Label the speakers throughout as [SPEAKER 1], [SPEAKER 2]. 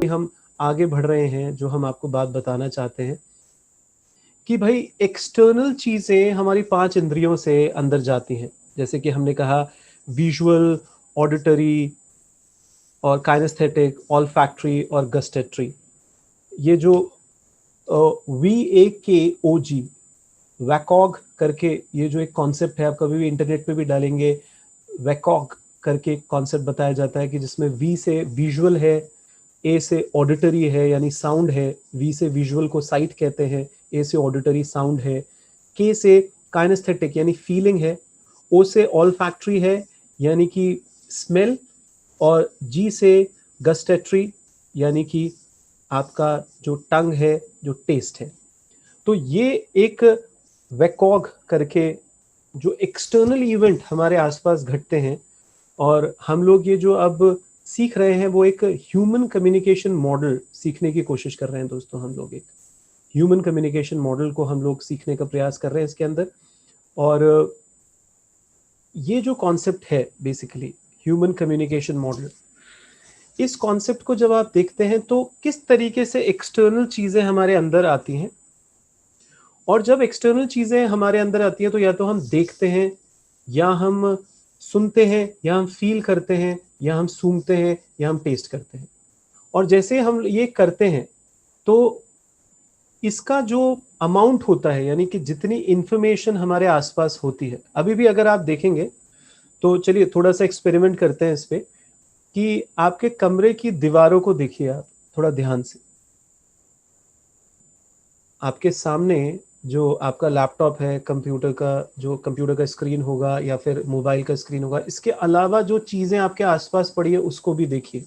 [SPEAKER 1] हम आगे बढ़ रहे हैं, जो हम आपको बात बताना चाहते हैं कि भाई एक्सटर्नल चीज़ें हमारी 5 इंद्रियों से अंदर जाती हैं। जैसे कि हमने कहा विजुअल, ऑडिटरी और काइनेस्थेटिक, ऑल्फैक्टरी और गस्टेटरी। ये जो VAKOG, वैकॉग करके ये जो एक कॉन्सेप्ट है, आप कभी भी इंटरनेट पे भी डालेंगे, वैकॉग करके कॉन्सेप्ट बताया जाता है कि जिसमें V से विजुअल है, A से ऑडिटरी है यानी साउंड है, V से विजुअल को साइट कहते हैं, A से ऑडिटरी साउंड है, K से काइनेस्थेटिक यानी फीलिंग है, O से ऑल्फैक्टरी है यानी कि स्मेल, और G से गस्टेटरी यानी कि आपका जो टंग है, जो टेस्ट है। तो ये एक वैकॉग करके जो एक्सटर्नल इवेंट हमारे आसपास घटते हैं, और हम लोग ये जो अब सीख रहे हैं वो एक ह्यूमन कम्युनिकेशन मॉडल सीखने की कोशिश कर रहे हैं दोस्तों। हम लोग एक ह्यूमन कम्युनिकेशन मॉडल को हम लोग सीखने का प्रयास कर रहे हैं इसके अंदर। और ये जो कॉन्सेप्ट है बेसिकली ह्यूमन कम्युनिकेशन मॉडल, इस कॉन्सेप्ट को जब आप देखते हैं तो किस तरीके से एक्सटर्नल चीज़ें हमारे अंदर आती हैं, और जब एक्सटर्नल चीज़ें हमारे अंदर आती हैं तो या तो हम देखते हैं, या हम सुनते हैं, या हम फील करते हैं, या हम सूंघते हैं, या हम टेस्ट करते हैं। और जैसे हम ये करते हैं तो इसका जो अमाउंट होता है, यानी कि जितनी इंफॉर्मेशन हमारे आसपास होती है, अभी भी अगर आप देखेंगे तो चलिए थोड़ा सा एक्सपेरिमेंट करते हैं इस पे, कि आपके कमरे की दीवारों को देखिए आप थोड़ा ध्यान से। आपके सामने जो आपका लैपटॉप है, कंप्यूटर का जो कंप्यूटर का स्क्रीन होगा या फिर मोबाइल का स्क्रीन होगा, इसके अलावा जो चीज़ें आपके आसपास पड़ी है उसको भी देखिए।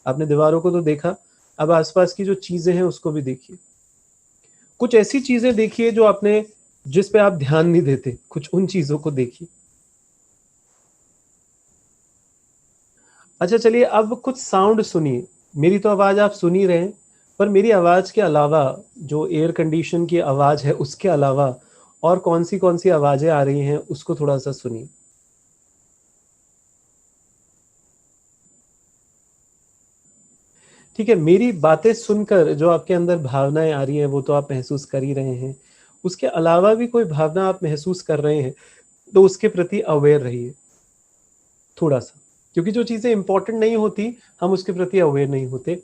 [SPEAKER 1] आपने दीवारों को तो देखा, अब आसपास की जो चीज़ें हैं उसको भी देखिए। कुछ ऐसी चीज़ें देखिए जो आपने जिस पे आप ध्यान नहीं देते, कुछ उन चीज़ों को देखिए। अच्छा चलिए अब कुछ साउंड सुनिए। मेरी तो आवाज़ आप सुन ही रहे हैं, पर मेरी आवाज़ के अलावा जो एयर कंडीशन की आवाज़ है उसके अलावा और कौन सी आवाज़ें आ रही हैं उसको थोड़ा सा सुनिए। ठीक है, मेरी बातें सुनकर जो आपके अंदर भावनाएं आ रही हैं वो तो आप महसूस कर ही रहे हैं। उसके अलावा भी कोई भावना आप महसूस कर रहे हैं तो उसके प्रति अवेयर रहिए थोड़ा सा, क्योंकि जो चीज़ें इंपॉर्टेंट नहीं होती हम उसके प्रति अवेयर नहीं होते।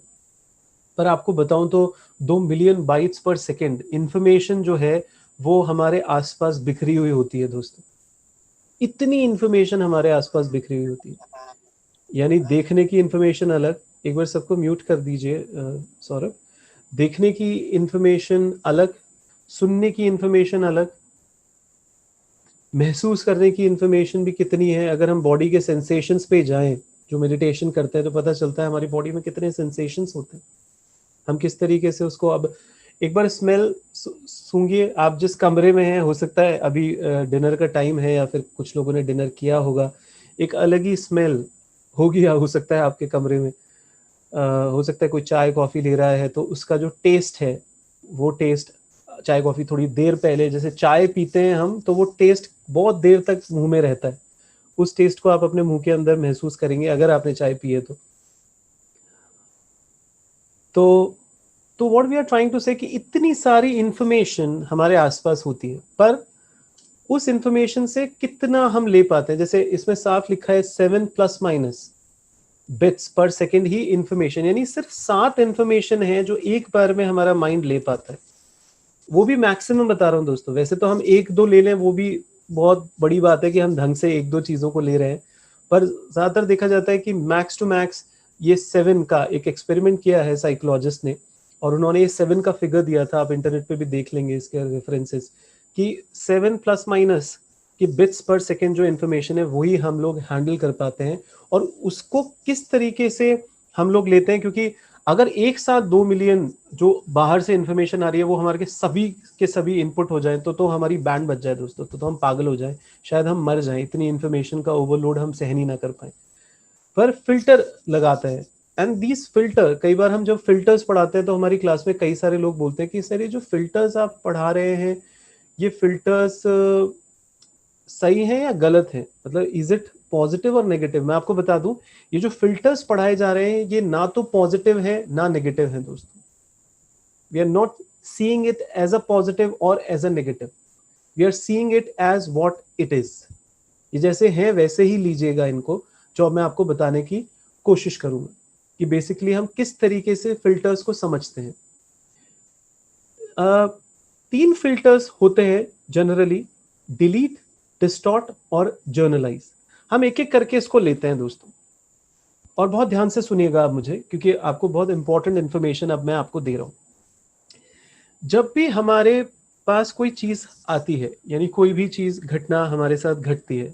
[SPEAKER 1] पर आपको बताऊं तो 2 मिलियन बाइट्स पर सेकेंड इंफॉर्मेशन जो है वो हमारे आसपास बिखरी हुई होती है दोस्तों। इतनी इंफॉर्मेशन हमारे आसपास बिखरी हुई होती है, यानी देखने की इंफॉर्मेशन अलग। एक बार सबको म्यूट कर दीजिए सौरभ। देखने की इंफॉर्मेशन अलग, सुनने की इंफॉर्मेशन अलग, महसूस करने की इंफॉर्मेशन भी कितनी है। अगर हम बॉडी के सेंसेशंस पे जाएं, जो मेडिटेशन करते हैं तो पता चलता है हमारी बॉडी में कितने सेंसेशंस होते हैं, हम किस तरीके से उसको। अब एक बार स्मेल सूंघिए, आप जिस कमरे में हैं, हो सकता है अभी डिनर का टाइम है या फिर कुछ लोगों ने डिनर किया होगा, एक अलग ही स्मेल होगी, या हो सकता है आपके कमरे में हो सकता है कोई चाय कॉफ़ी ले रहा है तो उसका जो टेस्ट है, वो टेस्ट चाय कॉफ़ी थोड़ी देर पहले, जैसे चाय पीते हैं हम तो वो टेस्ट बहुत देर तक मुंह में रहता है, उस टेस्ट को आप अपने मुंह के अंदर महसूस करेंगे अगर आपने चाय पी है तो तो what we are trying to say कि इतनी सारी इंफॉर्मेशन हमारे आसपास होती है, पर उस इंफॉर्मेशन से कितना हम ले पाते हैं। जैसे इसमें साफ लिखा है 7 ± बिट्स पर सेकेंड ही इंफॉर्मेशन, यानी सिर्फ 7 इंफॉर्मेशन है जो एक बार में हमारा माइंड ले पाता है। वो भी मैक्सिमम बता रहा हूँ दोस्तों, वैसे तो हम एक दो ले लें वो भी बहुत बड़ी बात है कि हम ढंग से एक दो चीज़ों को ले रहे हैं, पर ज़्यादातर देखा जाता है कि मैक्स टू मैक्स ये 7 का एक एक्सपेरिमेंट किया है साइकोलॉजिस्ट ने, और उन्होंने ये 7 का फिगर दिया था, आप इंटरनेट पे भी देख लेंगे इसके रेफरेंसेस, कि 7 ± कि बिट्स पर सेकेंड जो इन्फॉर्मेशन है वही हम लोग हैंडल कर पाते हैं, और उसको किस तरीके से हम लोग लेते हैं। क्योंकि अगर एक साथ 2 मिलियन जो बाहर से इंफॉर्मेशन आ रही है वो हमारे के सभी इनपुट हो जाए तो हमारी बैंड बच जाए दोस्तों, तो हम पागल हो जाए, शायद हम मर जाएं, इतनी इंफॉर्मेशन का ओवरलोड हम सहन ही ना कर पाए। पर फिल्टर लगाते हैं, एंड दीज फिल्टर, कई बार हम जब फिल्टर्स पढ़ाते हैं तो हमारी क्लास में कई सारे लोग बोलते हैं कि सर ये जो फिल्टर्स आप पढ़ा रहे हैं, ये फिल्टर्स सही है या गलत है, मतलब इज इट पॉजिटिव और नेगेटिव। मैं आपको बता दूं, ये जो फिल्टर्स पढ़ाए जा रहे हैं ये ना तो पॉजिटिव है ना नेगेटिव है दोस्तों। We are not seeing it as a positive और as a negative, we are seeing it as what it is. ये जैसे है वैसे ही लीजिएगा इनको, जो मैं आपको बताने की कोशिश करूंगा कि बेसिकली हम किस तरीके से फिल्टर्स को समझते हैं। तीन फिल्टर्स होते हैं जनरली, डिलीट, डिस्टॉर्ट और जर्नलाइज। हम एक एक करके इसको लेते हैं दोस्तों, और बहुत ध्यान से सुनिएगा आप मुझे, क्योंकि आपको बहुत इंपॉर्टेंट इंफॉर्मेशन अब मैं आपको दे रहा हूं। जब भी हमारे पास कोई चीज आती है, यानी कोई भी चीज घटना हमारे साथ घटती है,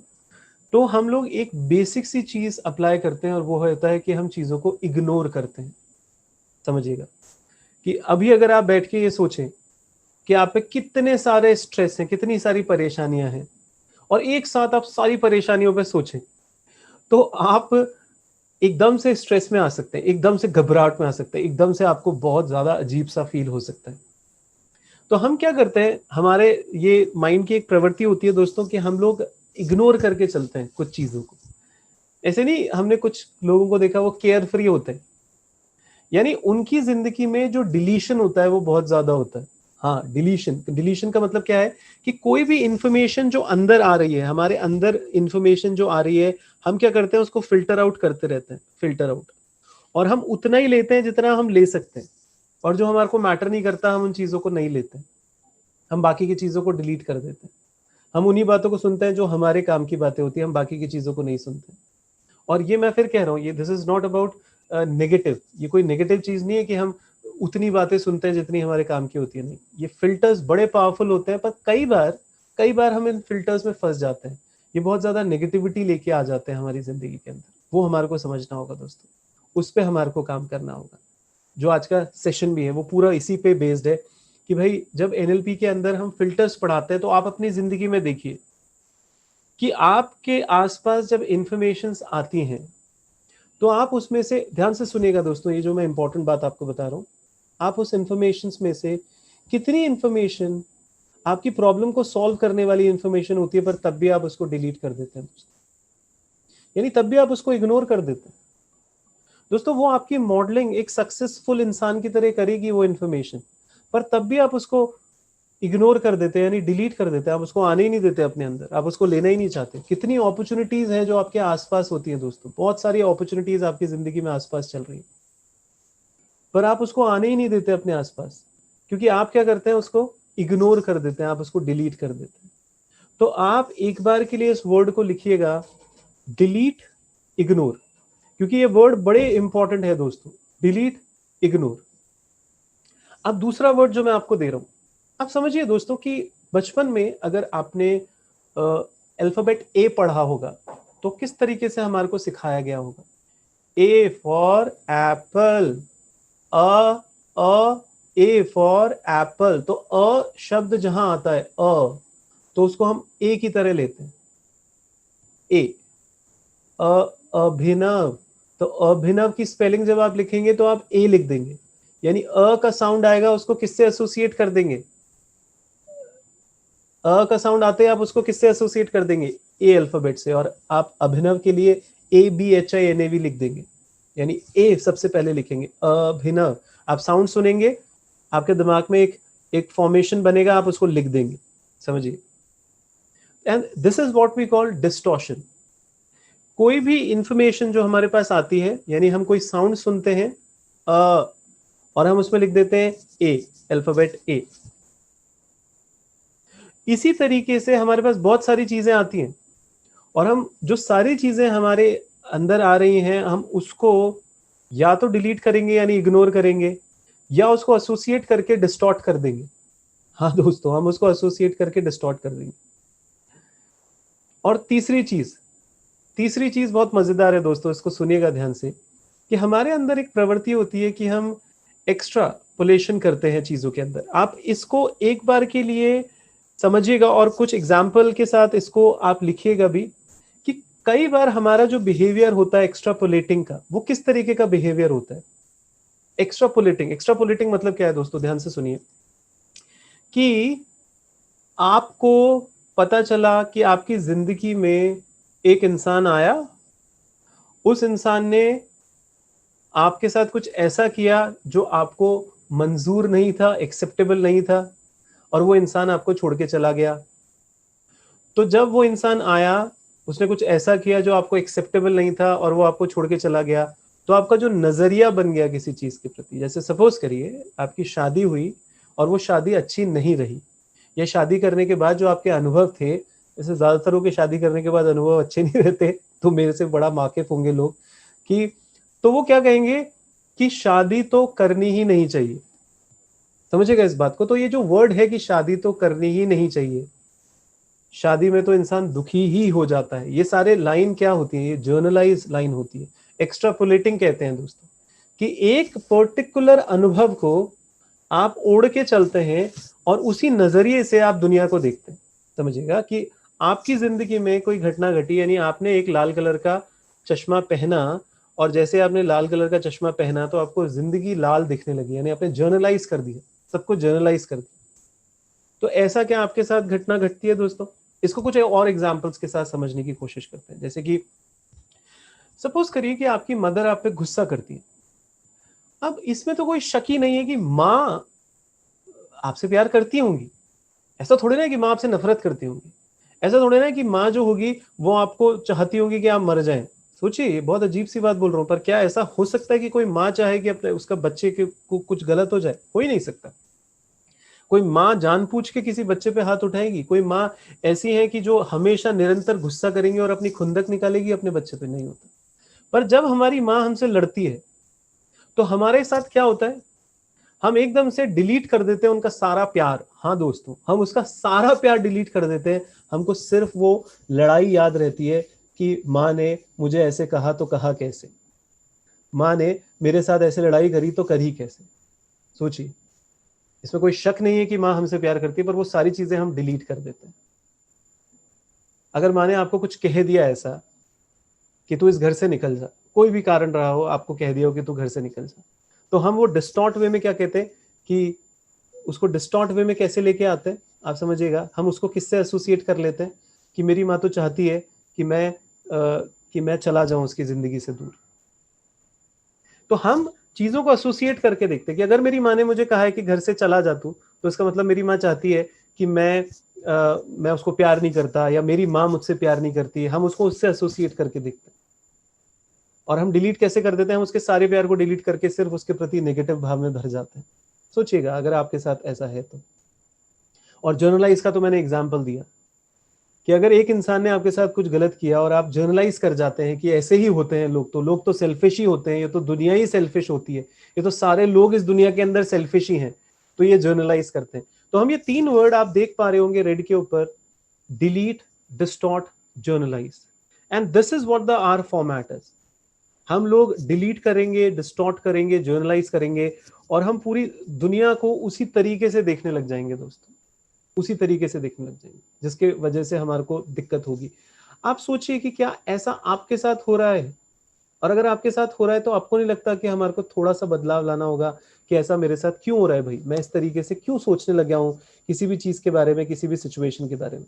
[SPEAKER 1] तो हम लोग एक बेसिक सी चीज अप्लाई करते हैं, और वो होता है कि हम चीजों को इग्नोर करते हैं। समझिएगा कि अभी अगर आप बैठ के ये सोचें कि आप पे कितने सारे स्ट्रेस हैं, कितनी सारी परेशानियां हैं, और एक साथ आप सारी परेशानियों पे सोचें, तो आप एकदम से स्ट्रेस में आ सकते हैं, एकदम से घबराहट में आ सकते हैं, एकदम से आपको बहुत ज्यादा अजीब सा फील हो सकता है। तो हम क्या करते हैं, हमारे ये माइंड की एक प्रवृत्ति होती है दोस्तों कि हम लोग इग्नोर करके चलते हैं कुछ चीजों को। ऐसे नहीं, हमने कुछ लोगों को देखा वो केयर फ्री होते हैं, यानी उनकी जिंदगी में जो डिलीशन होता है वो बहुत ज्यादा होता है। हाँ, डिलीशन, डिलीशन का मतलब क्या है कि कोई भी इंफॉर्मेशन जो अंदर आ रही है, हमारे अंदर इंफॉर्मेशन जो आ रही है, हम क्या करते हैं, उसको फिल्टर आउट करते रहते हैं, फिल्टर आउट। और हम उतना ही लेते हैं जितना हम ले सकते हैं, और जो हमारे को मैटर नहीं करता हम उन चीजों को नहीं लेते, हम बाकी की चीजों को डिलीट कर देते हैं। हम उन्हीं बातों को सुनते हैं जो हमारे काम की बातें होती है, हम बाकी की चीजों को नहीं सुनते। और ये मैं फिर कह रहा हूँ, ये this is not about negative, ये कोई नेगेटिव चीज नहीं है कि हम उतनी बातें सुनते हैं जितनी हमारे काम की होती है, नहीं। ये फिल्टर्स बड़े पावरफुल होते हैं, पर कई बार हम इन फिल्टर्स में फंस जाते हैं। ये बहुत ज्यादा नेगेटिविटी लेके आ जाते हैं हमारी जिंदगी के अंदर, वो हमारे को समझना होगा दोस्तों, उस पर हमारे को काम करना होगा। जो आज का सेशन भी है वो पूरा इसी पे बेस्ड है कि भाई जब एनएलपी के अंदर हम फिल्टर्स पढ़ाते हैं, तो आप अपनी जिंदगी में देखिए कि आपके आसपास जब इंफॉर्मेशंस आती हैं, तो आप उसमें से ध्यान से सुनिएगा दोस्तों, ये जो मैं इंपॉर्टेंट बात आपको बता रहा हूँ, आप उस इंफॉर्मेशन में से कितनी इंफॉर्मेशन आपकी प्रॉब्लम को सॉल्व करने वाली इंफॉर्मेशन होती है, पर तब भी आप उसको डिलीट कर देते हैं दोस्तों, यानी तब भी आप उसको इग्नोर कर देते हैं दोस्तों। वो आपकी मॉडलिंग एक सक्सेसफुल इंसान की तरह करेगी वो इंफॉर्मेशन, पर तब भी आप उसको इग्नोर कर देते हैं, यानी डिलीट कर देते हैं, आप उसको आने ही नहीं देते अपने अंदर, आप उसको लेना ही नहीं चाहते। कितनी अपॉर्चुनिटीज हैं जो आपके आसपास होती हैं दोस्तों, बहुत सारी अपॉर्चुनिटीज आपकी जिंदगी में आसपास चल रही है, पर आप उसको आने ही नहीं देते अपने आसपास, क्योंकि आप क्या करते हैं, उसको इग्नोर कर देते हैं, आप उसको डिलीट कर देते हैं। तो आप एक बार के लिए इस वर्ड को लिखिएगा, डिलीट, इग्नोर, क्योंकि ये वर्ड बड़े इंपॉर्टेंट है दोस्तों, डिलीट, इग्नोर। अब दूसरा वर्ड जो मैं आपको दे रहा हूं, आप समझिए दोस्तों कि बचपन में अगर आपने अल्फाबेट ए पढ़ा होगा, तो किस तरीके से हमारे को सिखाया गया होगा। A for Apple, a a A for Apple. तो अ शब्द जहां आता है, तो उसको हम ए की तरह लेते हैं, ए। अभिनव, तो अभिनव की स्पेलिंग जब आप लिखेंगे तो आप ए लिख देंगे, यानी अ का साउंड आएगा, उसको किससे एसोसिएट कर देंगे, अ का साउंड आते हैं आप उसको किससे एसोसिएट कर देंगे, ए अल्फाबेट से। और आप अभिनव के लिए ABHINAV लिख देंगे, यानी ए सबसे पहले लिखेंगे, अभिनव। आप साउंड सुनेंगे, आपके दिमाग में एक एक फॉर्मेशन बनेगा, आप उसको लिख देंगे, समझिए। And this is what we call distortion. कोई भी इंफॉर्मेशन जो हमारे पास आती है, यानी हम कोई साउंड सुनते हैं और हम उसमें लिख देते हैं ए, अल्फाबेट ए। इसी तरीके से हमारे पास बहुत सारी चीजें आती हैं, और हम जो सारी चीजें हमारे अंदर आ रही हैं, हम उसको या तो डिलीट करेंगे यानी इग्नोर करेंगे, या उसको एसोसिएट करके डिस्टॉर्ट कर देंगे। हाँ दोस्तों, हम उसको एसोसिएट करके डिस्टॉर्ट कर देंगे। और तीसरी चीज बहुत मजेदार है दोस्तों, इसको सुनिएगा ध्यान से, कि हमारे अंदर एक प्रवृत्ति होती है कि हम एक्स्ट्रापोलेशन करते हैं चीजों के अंदर। आप इसको एक बार के लिए समझिएगा, और कुछ एग्जाम्पल के साथ इसको आप लिखिएगा भी, कि कई बार हमारा जो बिहेवियर होता है एक्स्ट्रापोलेटिंग का, वो किस तरीके का बिहेवियर होता है। एक्स्ट्रापोलेटिंग मतलब क्या है दोस्तों, ध्यान से सुनिए, कि आपको पता चला कि आपकी जिंदगी में एक इंसान आया, उस इंसान ने आपके साथ कुछ ऐसा किया जो आपको मंजूर नहीं था, एक्सेप्टेबल नहीं था, और वो इंसान आपको छोड़ के चला गया। तो जब वो इंसान आया, उसने कुछ ऐसा किया जो आपको एक्सेप्टेबल नहीं था और वो आपको छोड़ के चला गया, तो आपका जो नजरिया बन गया किसी चीज के प्रति, जैसे सपोज करिए आपकी शादी हुई और वो शादी अच्छी नहीं रही, या शादी करने के बाद जो आपके अनुभव थे, जैसे ज्यादातरों के शादी करने के बाद अनुभव अच्छे नहीं रहते, तो मेरे से बड़ा वाकिफ होंगे लोग कि, तो वो क्या कहेंगे कि शादी तो करनी ही नहीं चाहिए। समझेगा इस बात को? तो ये जो वर्ड है कि शादी तो करनी ही नहीं चाहिए, शादी में तो इंसान दुखी ही हो जाता है, ये सारे लाइन क्या होती है, ये जर्नलाइज लाइन होती है, एक्स्ट्रापोलेटिंग कहते हैं दोस्तों, कि एक पर्टिकुलर अनुभव को आप ओढ़ के चलते हैं और उसी नजरिए से आप दुनिया को देखते हैं। समझिएगा कि आपकी जिंदगी में कोई घटना घटी, यानी आपने एक लाल कलर का चश्मा पहना, और जैसे आपने लाल कलर का चश्मा पहना तो आपको जिंदगी लाल दिखने लगी, यानी आपने जर्नलाइज कर दिया, सबको जर्नलाइज कर दिया। तो ऐसा क्या आपके साथ घटना घटती है दोस्तों? इसको कुछ और एग्जांपल्स के साथ समझने की कोशिश करते हैं। जैसे कि सपोज करिए कि आपकी मदर आप पे गुस्सा करती है। अब इसमें तो कोई शक ही नहीं है कि माँ आपसे प्यार करती होंगी, ऐसा थोड़ी ना है कि माँ आपसे नफरत करती होंगी, ऐसा थोड़ी ना है कि माँ जो होगी वो आपको चाहती होगी कि आप मर जाएं। सोचिए, बहुत अजीब सी बात बोल रहा हूं, पर क्या ऐसा हो सकता है कि कोई माँ चाहे कि अपने उसका बच्चे के को कुछ गलत हो जाए? हो ही नहीं सकता। कोई माँ जानबूझ के किसी बच्चे पे हाथ उठाएगी? कोई माँ ऐसी है कि जो हमेशा निरंतर गुस्सा करेंगी और अपनी खुंदक निकालेगी अपने बच्चे पे? नहीं होता। पर जब हमारी माँ हमसे लड़ती है तो हमारे साथ क्या होता है, हम एकदम से डिलीट कर देते हैं उनका सारा प्यार। हाँ दोस्तों, हम उसका सारा प्यार डिलीट कर देते हैं, हमको सिर्फ वो लड़ाई याद रहती है कि माँ ने मुझे ऐसे कहा तो कहा कैसे, माँ ने मेरे साथ ऐसे लड़ाई करी तो करी कैसे। सोचिए, इसमें कोई शक नहीं है कि माँ हमसे प्यार करती है, पर वो सारी चीजें हम डिलीट कर देते हैं। अगर माँ ने आपको कुछ कह दिया ऐसा कि तू इस घर से निकल जा, कोई भी कारण रहा हो, आपको कह दिया हो कि तू घर से निकल जा, तो हम वो डिस्टॉर्ट वे में क्या कहते हैं कि उसको डिस्टॉर्ट वे में कैसे लेके आते हैं, आप समझिएगा। हम उसको किससे एसोसिएट कर लेते हैं कि मेरी माँ तो चाहती है कि मैं चला जाऊं उसकी जिंदगी से दूर। तो हम चीजों को एसोसिएट करके देखते हैं कि अगर मेरी माँ ने मुझे कहा है कि घर से चला जा तू, तो इसका मतलब मेरी माँ चाहती है कि मैं उसको प्यार नहीं करता, या मेरी माँ मुझसे प्यार नहीं करती। हम उसको उससे एसोसिएट करके देखते हैं, और हम डिलीट कैसे कर देते हैं, हम उसके सारे प्यार को डिलीट करके सिर्फ उसके प्रति नेगेटिव भाव में भर जाते हैं। सोचिएगा अगर आपके साथ ऐसा है तो। और जर्नलाइज का तो मैंने एग्जाम्पल दिया कि अगर एक इंसान ने आपके साथ कुछ गलत किया और आप जर्नलाइज कर जाते हैं कि ऐसे ही होते हैं लोग, तो लोग तो सेल्फिश ही होते हैं, ये तो दुनिया ही सेल्फिश होती है, ये तो सारे लोग इस दुनिया के अंदर सेल्फिश ही हैं, तो ये जर्नलाइज करते हैं। तो हम ये 3 वर्ड आप देख पा रहे होंगे रेड के ऊपर, delete, distort, generalize, and this is what the R format is. हम लोग डिलीट करेंगे, डिस्टॉर्ट करेंगे, जर्नलाइज करेंगे, और हम पूरी दुनिया को उसी तरीके से देखने लग जाएंगे दोस्तों, उसी तरीके से देखने लग जाएंगे, जिसके वजह से हमारे को दिक्कत होगी। आप सोचिए कि क्या ऐसा आपके साथ हो रहा है? और अगर आपके साथ हो रहा है तो आपको नहीं लगता कि हमारे को थोड़ा सा बदलाव लाना होगा कि ऐसा मेरे साथ क्यों हो रहा है भाई, मैं इस तरीके से क्यों सोचने लग गया हूं किसी भी चीज के बारे में, किसी भी सिचुएशन के बारे में?